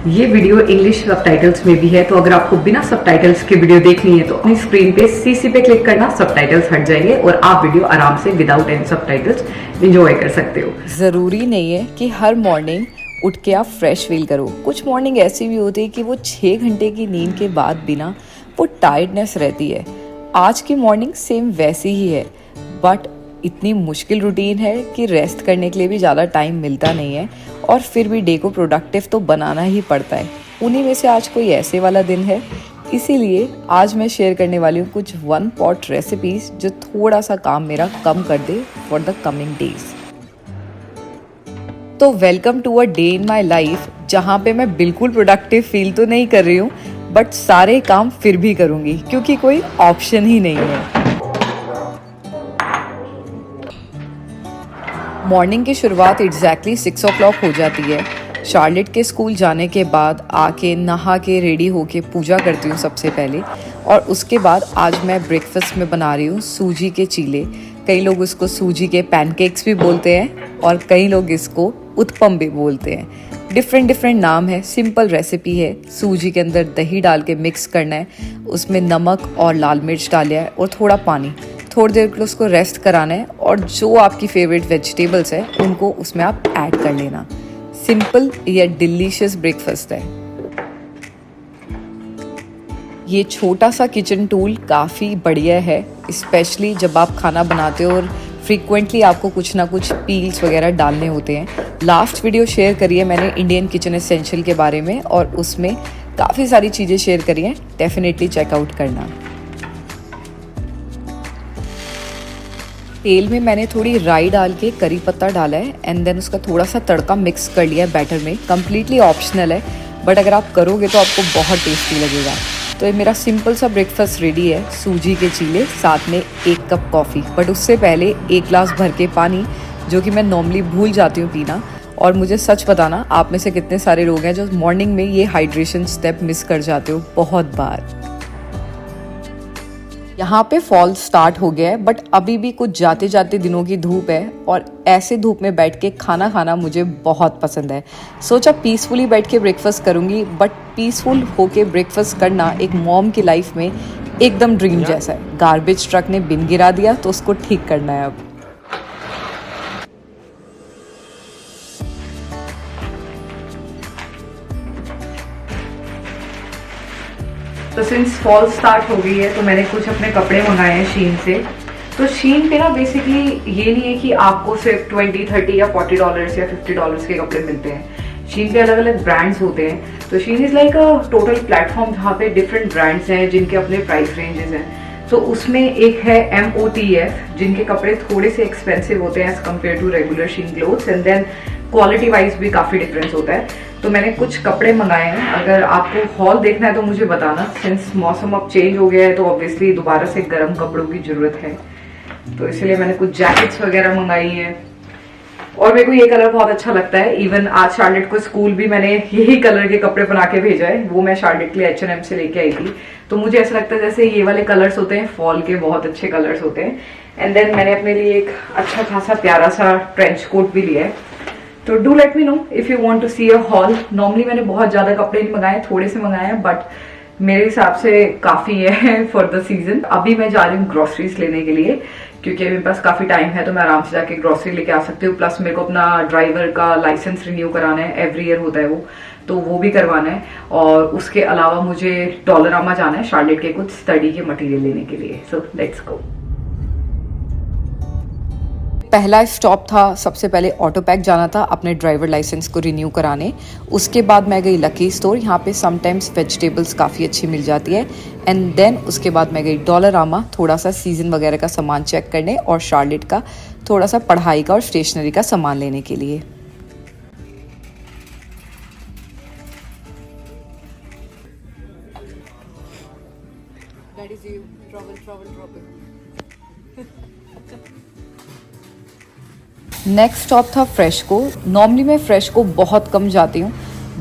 ये video English subtitles में भी है, तो अगर आपको बिना सबटाइटल्स के वीडियो देखनी है तो अपनी स्क्रीन पे सीसी पे क्लिक करना, सबटाइटल्स हट जाएंगे और आप वीडियो आराम से विदाउट एनी सबटाइटल्स एंजॉय कर सकते हो। ज़रूरी नहीं है कि हर मॉर्निंग उठ के आप फ्रेश फील करो। कुछ मॉर्निंग ऐसी भी होती है कि वो 6 घंटे की नींद के बाद भी ना वो टायर्डनेस रहती है। आज की मॉर्निंग सेम वैसी ही है, बट इतनी मुश्किल रूटीन है कि रेस्ट करने के लिए भी ज़्यादा टाइम मिलता नहीं है और फिर भी डे को प्रोडक्टिव तो बनाना ही पड़ता है। उन्हीं में से आज कोई ऐसे वाला दिन है, इसीलिए आज मैं शेयर करने वाली हूँ कुछ 1 पॉट रेसिपीज़ जो थोड़ा सा काम मेरा कम कर दे फॉर द कमिंग डेज। तो welcome to a day in my life, जहाँ पे मैं बिल्कुल प्रोडक्टिव फील तो नहीं कर रही हूँ, बट सारे काम फिर भी करूँगी क्योंकि कोई ऑप्शन ही नहीं है। मॉर्निंग की शुरुआत एग्जैक्टली 6 o'clock हो जाती है। शार्लेट के स्कूल जाने के बाद आके नहा के रेडी होके पूजा करती हूँ सबसे पहले, और उसके बाद आज मैं ब्रेकफास्ट में बना रही हूँ सूजी के चीले। कई लोग उसको सूजी के पैनकेक्स भी बोलते हैं और कई लोग इसको उत्पम भी बोलते हैं। डिफरेंट नाम है। सिंपल रेसिपी है। सूजी के अंदर दही डाल के मिक्स करना है, उसमें नमक और लाल मिर्च डालिया है और थोड़ा पानी, थोड़ी देर के लिए उसको रेस्ट कराना है और जो आपकी फेवरेट वेजिटेबल्स है उनको उसमें आप ऐड कर लेना। सिंपल या डिलीशियस ब्रेकफास्ट है। ये छोटा सा किचन टूल काफ़ी बढ़िया है, स्पेशली जब आप खाना बनाते हो और फ्रीक्वेंटली आपको कुछ ना कुछ पील्स वगैरह डालने होते हैं। लास्ट वीडियो शेयर करी है मैंने इंडियन किचन एसेंशियल के बारे में और उसमें काफ़ी सारी चीज़ें शेयर करी हैं, डेफिनेटली चेकआउट करना। तेल में मैंने थोड़ी राई डाल के करी पत्ता डाला है एंड देन उसका थोड़ा सा तड़का मिक्स कर लिया है बैटर में। कम्प्लीटली ऑप्शनल है, बट अगर आप करोगे तो आपको बहुत टेस्टी लगेगा। तो ये मेरा सिंपल सा ब्रेकफास्ट रेडी है। सूजी के चीले, साथ में 1 कप कॉफ़ी, बट उससे पहले 1 गिलास भर के पानी, जो कि मैं नॉर्मली भूल जाती हूँ पीना। और मुझे सच बताना, आप में से कितने सारे लोग हैं जो मॉर्निंग में ये हाइड्रेशन स्टेप मिस कर जाते हो बहुत बार। यहाँ पे फॉल स्टार्ट हो गया है, बट अभी भी कुछ जाते जाते दिनों की धूप है और ऐसे धूप में बैठ के खाना खाना मुझे बहुत पसंद है। सोचा पीसफुली बैठ के ब्रेकफास्ट करूँगी, बट पीसफुल होके ब्रेकफास्ट करना एक मॉम की लाइफ में एकदम ड्रीम जैसा है। गार्बेज ट्रक ने बिन गिरा दिया तो उसको ठीक करना है अब। तो सिंस फॉल स्टार्ट हो गई है तो मैंने कुछ अपने कपड़े मंगाए हैं शीन से। तो शीन पे ना बेसिकली ये नहीं है कि आपको सिर्फ 20, 30 या $40 या $50 के कपड़े मिलते हैं। शीन पे अलग अलग ब्रांड्स होते हैं। तो Shein is like a total platform जहाँ पे डिफरेंट ब्रांड्स हैं जिनके अपने प्राइस रेंजेस हैं। तो उसमें एक है MOTF, जिनके कपड़े थोड़े से एक्सपेंसिव होते हैं as compare to regular Shein clothes, and then quality wise भी काफ़ी डिफरेंस होता है। तो मैंने कुछ कपड़े मंगाए हैं। अगर आपको हॉल देखना है तो मुझे बताना, सिंस मौसम अब चेंज हो गया है तो ऑब्वियसली दोबारा से गर्म कपड़ों की ज़रूरत है। तो इसलिए मैंने कुछ जैकेट्स वगैरह मंगाई हैं। और मेरे को ये कलर बहुत अच्छा लगता है। इवन आज शार्लेट को स्कूल भी मैंने यही कलर के कपड़े बना के भेजा है। वो मैं शार्लेट के लिए H&M से लेके आई थी। तो मुझे ऐसा लगता है जैसे ये वाले कलर्स होते हैं फॉल के, बहुत अच्छे कलर्स होते हैं। एंड देन मैंने अपने लिए एक अच्छा खासा प्यारा सा ट्रेंच कोट भी लिया है। तो do let me know if you want to see a haul. Normally मैंने बहुत ज्यादा कपड़े नहीं मंगाए, थोड़े से मंगाए हैं, बट मेरे हिसाब से काफी है फॉर द सीजन। अभी मैं जा रही हूँ ग्रोसरीज लेने के लिए, क्योंकि मेरे पास काफी टाइम है तो मैं आराम से जाके ग्रोसरी लेके आ सकती हूँ। प्लस मेरे को अपना ड्राइवर का लाइसेंस रिन्यू कराना है, एवरी ईयर होता है वो, तो वो भी करवाना है। और उसके अलावा मुझे डॉलरामा जाना है शार्लेट के कुछ स्टडी के मटेरियल लेने के लिए। So let's go. पहला स्टॉप था, सबसे पहले ऑटो पैक जाना था अपने ड्राइवर लाइसेंस को रिन्यू कराने। उसके बाद मैं गई लकी स्टोर, यहाँ पे समटाइम्स वेजिटेबल्स काफ़ी अच्छी मिल जाती है। एंड देन उसके बाद मैं गई डॉलरामा, थोड़ा सा सीजन वगैरह का सामान चेक करने और शार्लेट का थोड़ा सा पढ़ाई का और स्टेशनरी का सामान लेने के लिए। नेक्स्ट स्टॉप था फ्रेश को। नॉर्मली मैं फ्रेश को बहुत कम जाती हूँ,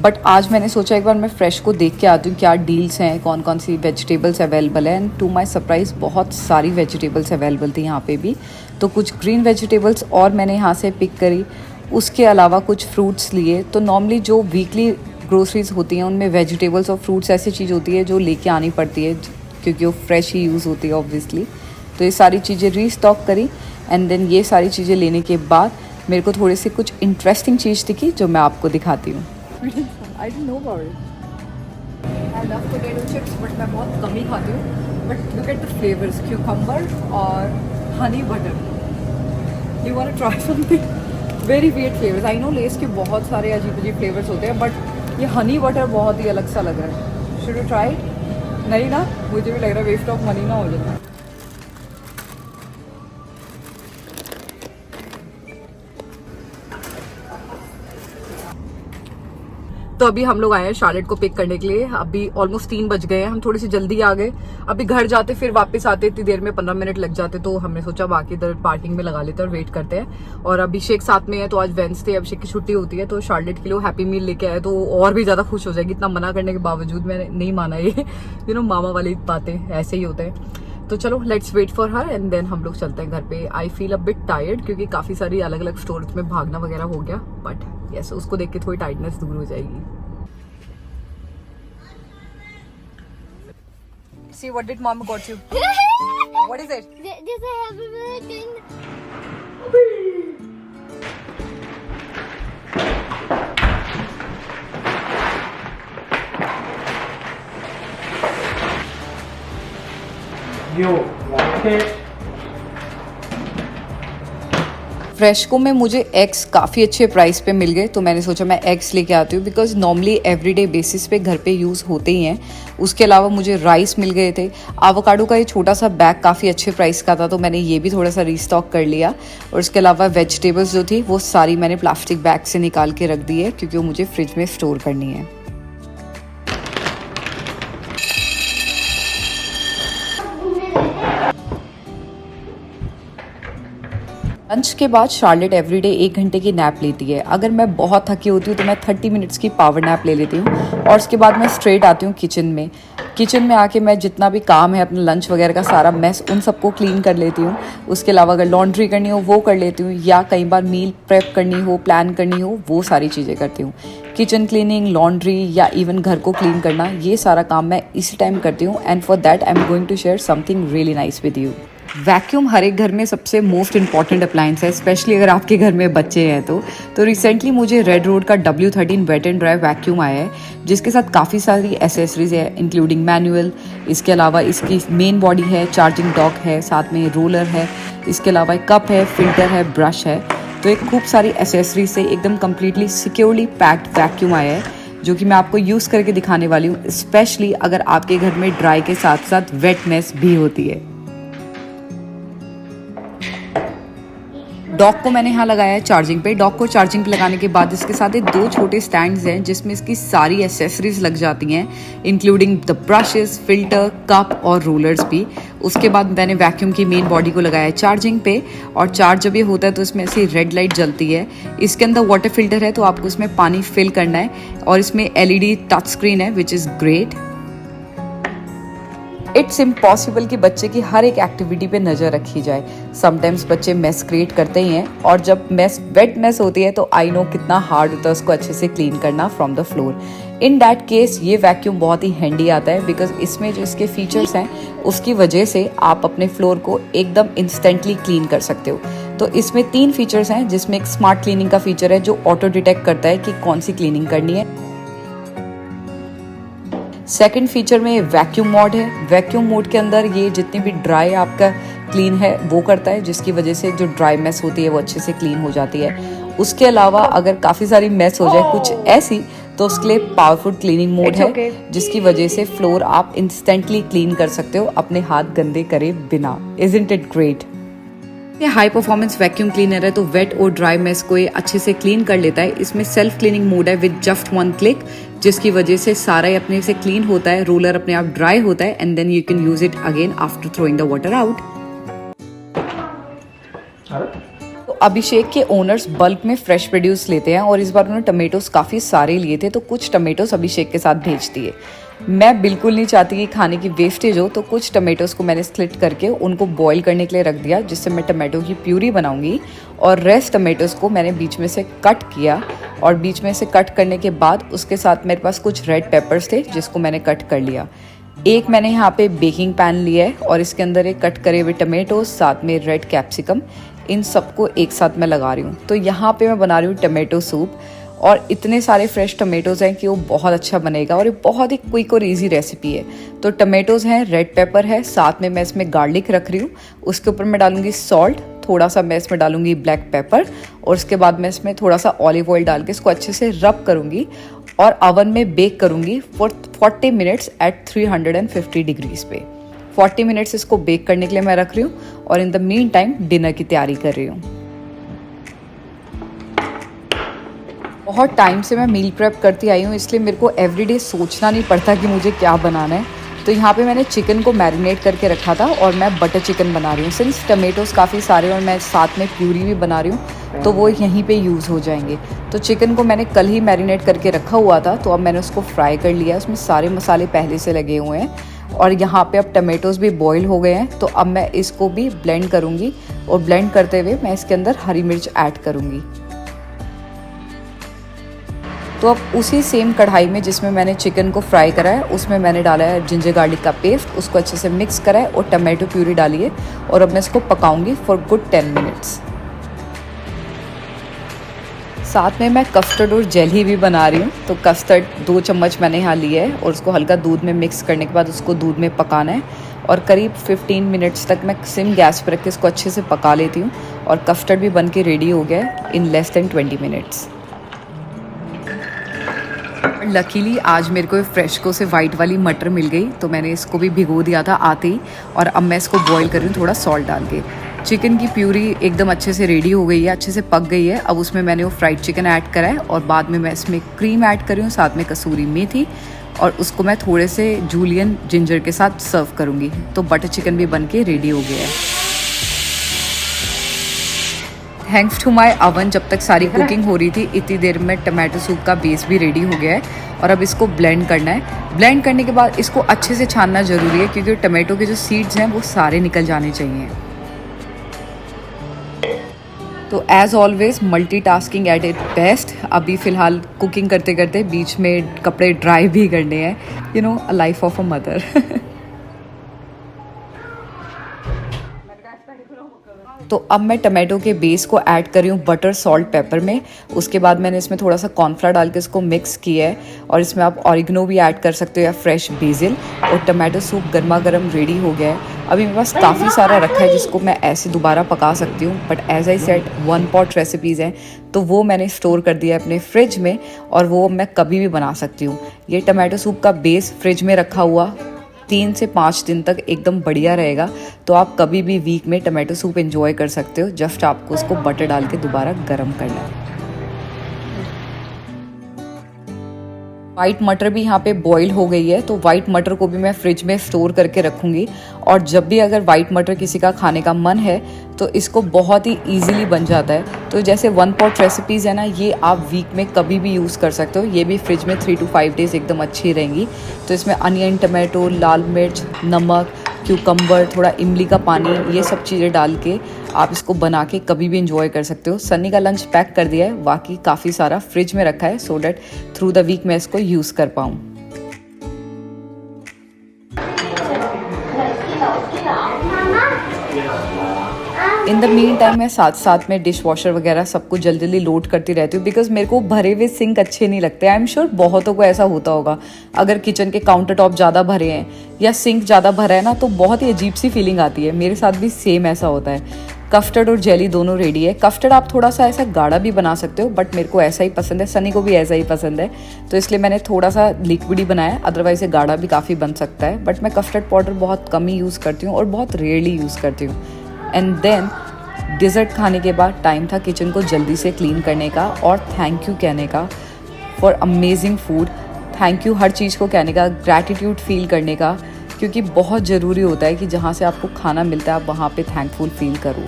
बट आज मैंने सोचा एक बार मैं फ्रेश को देख के आती हूँ क्या डील्स हैं, कौन कौन सी वेजिटेबल्स अवेलेबल है। एंड टू माय सरप्राइज़ बहुत सारी वेजिटेबल्स अवेलेबल थी यहाँ पे भी। तो कुछ ग्रीन वेजिटेबल्स और मैंने यहाँ से पिक करी। उसके अलावा कुछ फ्रूट्स लिए। तो नॉर्मली जो वीकली ग्रोसरीज होती हैं उनमें वेजिटेबल्स और फ्रूट्स ऐसी चीज़ होती है जो लेके आनी पड़ती है क्योंकि वो फ्रेश ही यूज़ होती है ऑब्वियसली। तो ये सारी चीज़ें रीस्टॉक करी एंड देन ये सारी चीज़ें लेने के बाद मेरे को थोड़ी सी कुछ इंटरेस्टिंग चीज़ दिखी जो मैं आपको दिखाती हूँ। I don't know about it. I love potato chips but मैं बहुत कम ही खाती हूँ। But look at the flavours, cucumber और honey butter. You want to try something? Very weird flavours. I know Lay's के बहुत सारे अजीब अजीब फ्लेवर्स होते हैं बट ये हनी बटर बहुत ही अलग सा लग रहा है। Should you try? नहीं ना, मुझे भी लग रहा है वेस्ट ऑफ मनी ना हो जाए। तो अभी हम लोग आए हैं शार्लेट को पिक करने के लिए। अभी ऑलमोस्ट 3 बज गए हैं, हम थोड़ी सी जल्दी आ गए। अभी घर जाते फिर वापस आते इतनी देर में 15 मिनट लग जाते, तो हमने सोचा बाकी इधर पार्किंग में लगा लेते और वेट करते हैं। और अभिषेक साथ में है तो आज वेडनेसडे, अभिषेक की छुट्टी होती है तो शार्लेट के लिए हैप्पी मील लेके आए तो और भी ज्यादा खुश हो जाएगी। इतना मना करने के बावजूद मैंने नहीं माना। ये यू नो मामा वाली बातें ऐसे ही होते हैं। तो चलो let's wait for her and then हम लोग चलते हैं घर पे। I feel a bit tired क्योंकि काफी सारी अलग अलग स्टोर्स में भागना वगैरह हो गया, बट यस उसको देख के थोड़ी टायर्डनेस दूर हो जाएगी। See, what did mom got you? What is it? This I have a thing. You want it? फ्रेशको में मुझे एग्स काफ़ी अच्छे प्राइस पे मिल गए तो मैंने सोचा मैं एग्स लेके आती हूँ बिकॉज नॉर्मली एवरीडे बेसिस पे घर पे यूज़ होते ही हैं। उसके अलावा मुझे राइस मिल गए थे। एवोकाडो का ये छोटा सा बैग काफ़ी अच्छे प्राइस का था तो मैंने ये भी थोड़ा सा रीस्टॉक कर लिया। और उसके अलावा वेजिटेबल्स जो थी वो सारी मैंने प्लास्टिक बैग से निकाल के रख दी है क्योंकि वो मुझे फ्रिज में स्टोर करनी है। लंच के बाद शार्लेट एवरीडे 1 घंटे की नैप लेती है। अगर मैं बहुत थकी होती हूँ तो मैं 30 मिनट्स की पावर नैप ले लेती हूँ और उसके बाद मैं स्ट्रेट आती हूँ किचन में। किचन में आके मैं जितना भी काम है अपना लंच वगैरह का सारा मेस उन सबको क्लीन कर लेती हूँ। उसके अलावा अगर लॉन्ड्री करनी हो वो कर लेती हूँ या कई बार मील प्रेप करनी हो, प्लान करनी हो, वो सारी चीज़ें करती हूँ। किचन क्लीनिंग, लॉन्ड्री या इवन घर को क्लीन करना, ये सारा काम मैं इसी टाइम करती हूँ। And for that I am going to share something really nice with you. Vacuum हर एक घर में सबसे मोस्ट इंपॉर्टेंट अप्लायंस है, स्पेशली अगर आपके घर में बच्चे हैं तो रिसेंटली मुझे रेड रोड का W13 wait and dry vacuum आया है जिसके साथ काफ़ी सारी एसेसरीज है इंक्लूडिंग मैनुअल। इसके अलावा इसकी मेन बॉडी है, चार्जिंग डॉक है, साथ में रोलर है, इसके अलावा एक कप है, फिल्टर है, ब्रश है। तो एक खूब सारी एसेसरीज से एकदम कम्प्लीटली सिक्योरली पैक्ड वैक्यूम आया है जो कि मैं आपको यूज़ करके दिखाने वाली हूँ, स्पेशली अगर आपके घर में ड्राई के साथ साथ वेटनेस भी होती है। डॉक को मैंने यहाँ लगाया है चार्जिंग पे। डॉक को चार्जिंग पे लगाने के बाद इसके साथ 2 छोटे स्टैंड्स हैं जिसमें इसकी सारी एसेसरीज लग जाती हैं including the brushes, filter, cup और रोलर्स भी। उसके बाद मैंने वैक्यूम की मेन बॉडी को लगाया है चार्जिंग पे और चार्ज जब ये होता है तो इसमें ऐसी रेड लाइट जलती है। इसके अंदर वाटर फिल्टर है तो आपको इसमें पानी फिल करना है और इसमें LED टच स्क्रीन है which is great. It's impossible कि बच्चे की हर एक एक्टिविटी पे नज़र रखी जाए। समटाइम्स बच्चे मेस क्रिएट करते ही हैं और जब मेस वेट मेस होती है तो आई नो कितना हार्ड होता है उसको अच्छे से क्लीन करना from the floor. In that case ये वैक्यूम बहुत ही हैंडी आता है बिकॉज इसमें जो इसके फीचर्स हैं उसकी वजह से आप अपने फ्लोर को एकदम इंस्टेंटली क्लीन कर सकते हो। तो इसमें 3 फीचर्स हैं जिसमें एक स्मार्ट क्लीनिंग का फीचर है जो ऑटो डिटेक्ट करता है कि कौन सी क्लीनिंग करनी है। सेकंड फीचर में वैक्यूम मोड है। वैक्यूम मोड के अंदर ये जितनी भी ड्राई आपका क्लीन है वो करता है जिसकी वजह से जो ड्राई मेस होती है वो अच्छे से क्लीन हो जाती है। उसके अलावा अगर काफ़ी सारी मेस हो जाए कुछ ऐसी तो उसके लिए पावरफुल क्लीनिंग मोड है जिसकी वजह से फ्लोर आप इंस्टेंटली क्लीन कर सकते हो अपने हाथ गंदे करे बिना। Isn't it great? ये हाई परफॉर्मेंस वैक्यूम क्लीनर है तो वेट और ड्राई मेस को ये अच्छे से क्लीन कर लेता है। इसमें सेल्फ क्लीनिंग मोड है विद जस्ट 1 क्लिक जिसकी वजह से सारा ही अपने से क्लीन होता है, रोलर अपने आप ड्राई होता है and then you can use it again after throwing the water out. तो अभिषेक के ओनर्स बल्क में फ्रेश प्रोड्यूस लेते हैं और इस बार उन्होंने टमेटोज काफ़ी सारे लिए थे तो कुछ टमेटोज अभिषेक के साथ भेज दिए। मैं बिल्कुल नहीं चाहती कि खाने की वेस्टेज हो, तो कुछ टमेटोज़ को मैंने स्लिट करके उनको बॉईल करने के लिए रख दिया, जिससे मैं टमाटो की प्यूरी बनाऊंगी। और रेस्ट टमेटोज़ को मैंने बीच में से कट किया, और बीच में से कट करने के बाद उसके साथ मेरे पास कुछ रेड पेपर्स थे जिसको मैंने कट कर लिया। एक मैंने यहाँ पे बेकिंग पैन लिया है और इसके अंदर एक कट करे हुए टमेटोज, साथ में रेड कैप्सिकम, इन सबको एक साथ मैं लगा रही हूँ। तो यहाँ पे मैं बना रही हूँ टमेटो सूप, और इतने सारे फ्रेश टमेटोज़ हैं कि वो बहुत अच्छा बनेगा, और ये बहुत ही क्विक और इजी रेसिपी है। तो टमेटोज़ हैं, रेड पेपर है, साथ में मैं इसमें गार्लिक रख रही हूँ। उसके ऊपर मैं डालूंगी सॉल्ट, थोड़ा सा मैं इसमें डालूंगी ब्लैक पेपर, और उसके बाद मैं इसमें थोड़ा सा ऑलिव ऑयल डाल के इसको अच्छे से रब करूँगी और अवन में बेक करूँगी फॉर 40 मिनट्स एट 350 डिग्रीज पे। 40 मिनट्स इसको बेक करने के लिए मैं रख रही हूँ, और in the mean time dinner की तैयारी कर रही हूँ। बहुत टाइम से मैं मील प्रेप करती आई हूँ, इसलिए मेरे को एवरीडे सोचना नहीं पड़ता कि मुझे क्या बनाना है। तो यहाँ पे मैंने चिकन को मैरिनेट करके रखा था, और मैं बटर चिकन बना रही हूँ। सिंस टमेटोज़ काफ़ी सारे और मैं साथ में प्यूरी भी बना रही हूँ, तो वो यहीं पे यूज़ हो जाएंगे। तो चिकन को मैंने कल ही मैरिनेट करके रखा हुआ था, तो अब मैंने उसको फ्राई कर लिया। उसमें सारे मसाले पहले से लगे हुए हैं, और यहाँ पे अब टमेटोज़ भी बॉईल हो गए हैं। तो अब मैं इसको भी ब्लेंड करूँगी, और ब्लेंड करते हुए मैं इसके अंदर हरी मिर्च ऐड करूँगी। तो अब उसी सेम कढ़ाई में जिसमें मैंने चिकन को फ्राई करा है, उसमें मैंने डाला है जिंजर गार्लिक का पेस्ट, उसको अच्छे से मिक्स करा है, और टमाटो प्यूरी डाली है, और अब मैं इसको पकाऊंगी फॉर गुड 10 मिनट्स। साथ में मैं कस्टर्ड और जेली भी बना रही हूँ। तो कस्टर्ड 2 चम्मच मैंने यहाँ लिया है, और उसको हल्का दूध में मिक्स करने के बाद उसको दूध में पकाना है, और करीब 15 मिनट्स तक मैं सिम गैस पर रख के इसको अच्छे से पका लेती हूँ। और कस्टर्ड भी बन के रेडी हो गया है in less than 20 minutes. Luckily आज मेरे को फ्रेशको से वाइट वाली मटर मिल गई, तो मैंने इसको भी भिगो दिया था आते ही, और अब मैं इसको बॉईल कर रही हूँ थोड़ा सॉल्ट डाल के। चिकन की प्यूरी एकदम अच्छे से रेडी हो गई है, अच्छे से पक गई है। अब उसमें मैंने वो फ्राइड चिकन ऐड करा है, और बाद में मैं इसमें क्रीम ऐड कर रही हूँ, साथ में कसूरी मेथी, और उसको मैं थोड़े से जूलियन जिंजर के साथ सर्व करूँगी। तो बटर चिकन भी बन के रेडी हो गया है। थैंक्स टू माय अवन, जब तक सारी कुकिंग हो रही थी इतनी देर में टमाटो सूप का बेस भी रेडी हो गया है, और अब इसको ब्लेंड करना है। ब्लेंड करने के बाद इसको अच्छे से छानना ज़रूरी है, क्योंकि टमाटो के जो सीड्स हैं वो सारे निकल जाने चाहिए। तो as always multitasking at it best. अभी फ़िलहाल कुकिंग करते करते बीच में कपड़े ड्राई भी करने हैं, you know, a life of a mother. तो अब मैं टमाटो के बेस को ऐड कर रही हूँ बटर, सॉल्ट, पेपर में। उसके बाद मैंने इसमें थोड़ा सा कॉर्नफ्लावर डाल के इसको मिक्स किया है, और इसमें आप ऑरिगनो भी ऐड कर सकते हो या फ्रेश बेसिल। और टमाटो सूप गर्मा गर्म रेडी हो गया है। अभी मेरे पास काफ़ी सारा रखा है जिसको मैं ऐसे दोबारा पका सकती हूँ, but as I said 1 pot recipes हैं, तो वो मैंने स्टोर कर दिया है अपने फ्रिज में, और वो मैं कभी भी बना सकती हूँ। ये टमाटो सूप का बेस फ्रिज में रखा हुआ 3 से 5 दिन तक एकदम बढ़िया रहेगा। तो आप कभी भी वीक में टमाटो सूप एंजॉय कर सकते हो। जस्ट आपको उसको बटर डाल के दोबारा गर्म करना है। वाइट मटर भी यहाँ पे बॉईल हो गई है, तो वाइट मटर को भी मैं फ्रिज में स्टोर करके रखूँगी। और जब भी अगर वाइट मटर किसी का खाने का मन है तो इसको बहुत ही इजीली बन जाता है। तो जैसे 1 पॉट रेसिपीज़ है ना, ये आप वीक में कभी भी यूज़ कर सकते हो। ये भी फ्रिज में 3 to 5 डेज़ एकदम अच्छी रहेंगी। तो इसमें अनियन, टमाटो, लाल मिर्च, नमक, क्यूकम्बर, थोड़ा इमली का पानी, ये सब चीज़ें डाल के आप इसको बना के कभी भी इंजॉय कर सकते हो। सन्नी का लंच पैक कर दिया है, बाकी काफ़ी सारा फ्रिज में रखा है, so that through the week मैं इसको यूज़ कर पाऊँ। इन द मीन टाइम मैं साथ साथ में डिश वॉशर वगैरह सब कुछ जल्दी जल्दी लोड करती रहती हूँ, बिकॉज मेरे को भरे हुए सिंक अच्छे नहीं लगते। आई एम श्योर बहुतों को ऐसा होता होगा। अगर किचन के काउंटर टॉप ज़्यादा भरे हैं या सिंक ज़्यादा भरा है ना, तो बहुत ही अजीब सी फीलिंग आती है। मेरे साथ भी सेम ऐसा होता है। कस्टर्ड और जेली दोनों रेडी है। कस्टर्ड आप थोड़ा सा ऐसा गाढ़ा भी बना सकते हो, बट मेरे को ऐसा ही पसंद है, सनी को भी ऐसा ही पसंद है, तो इसलिए मैंने थोड़ा सा लिक्विड ही बनाया। अदरवाइज ये गाढ़ा भी काफ़ी बन सकता है, बट मैं कस्टर्ड पाउडर बहुत कम ही यूज़ करती हूँ और बहुत रेयरली यूज़ करती हूँ। एंड देन डिज़र्ट खाने के बाद टाइम था किचन को जल्दी से क्लीन करने का और थैंक यू कहने का for amazing food. Thank you हर चीज़ को कहने का, ग्रैटिट्यूड फील करने का, क्योंकि बहुत ज़रूरी होता है कि जहाँ से आपको खाना मिलता है आप वहाँ पे थैंकफुल फील करो।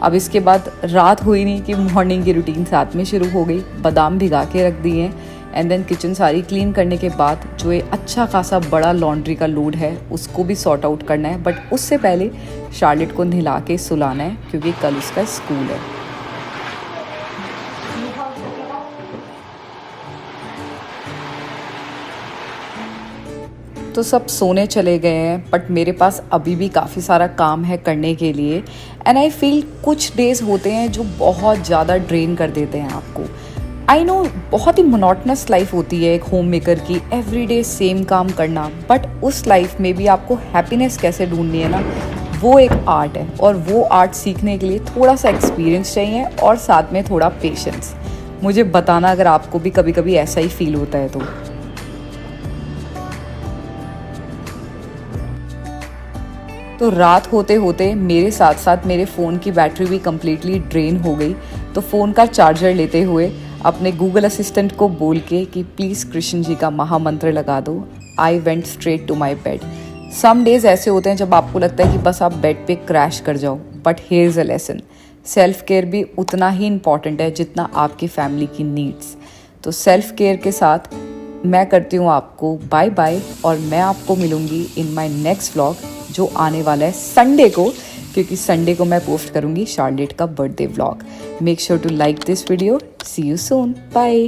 अब इसके बाद रात हुई नहीं कि मॉर्निंग की रूटीन साथ में शुरू हो गई। बादाम भिगा के रख दिए हैं, एंड देन किचन सारी क्लीन करने के बाद जो ये अच्छा खासा बड़ा लॉन्ड्री का लोड है उसको भी सॉर्ट आउट करना है, बट उससे पहले शार्लेट को नहला के सुलाना है क्योंकि कल उसका स्कूल है। तो सब सोने चले गए हैं, बट मेरे पास अभी भी काफ़ी सारा काम है करने के लिए। एंड आई फील कुछ डेज़ होते हैं जो बहुत ज़्यादा ड्रेन कर देते हैं आपको। आई नो बहुत ही मोनोटनस लाइफ होती है एक होम मेकर की, एवरीडे सेम काम करना, बट उस लाइफ में भी आपको हैप्पीनेस कैसे ढूंढनी है ना, वो एक आर्ट है। और वो आर्ट सीखने के लिए थोड़ा सा एक्सपीरियंस चाहिए और साथ में थोड़ा पेशेंस। मुझे बताना अगर आपको भी कभी कभी ऐसा ही फील होता है तो रात होते होते मेरे साथ साथ मेरे फ़ोन की बैटरी भी कम्प्लीटली ड्रेन हो गई। तो फ़ोन का चार्जर लेते हुए अपने गूगल असिस्टेंट को बोल के कि प्लीज़ कृष्ण जी का महामंत्र लगा दो, I went straight to my bed. Some days ऐसे होते हैं जब आपको लगता है कि बस आप बेड पे क्रैश कर जाओ, but here is a lesson, self care भी उतना ही इम्पॉर्टेंट है जितना आपकी फैमिली की नीड्स। तो सेल्फ केयर के साथ मैं करती हूँ आपको बाय बाय, और मैं आपको मिलूँगी इन माई नेक्स्ट व्लॉग जो आने वाला है संडे को, क्योंकि संडे को मैं पोस्ट करूँगी शार्लेट का birthday vlog. Make sure to like this video. See you soon, bye.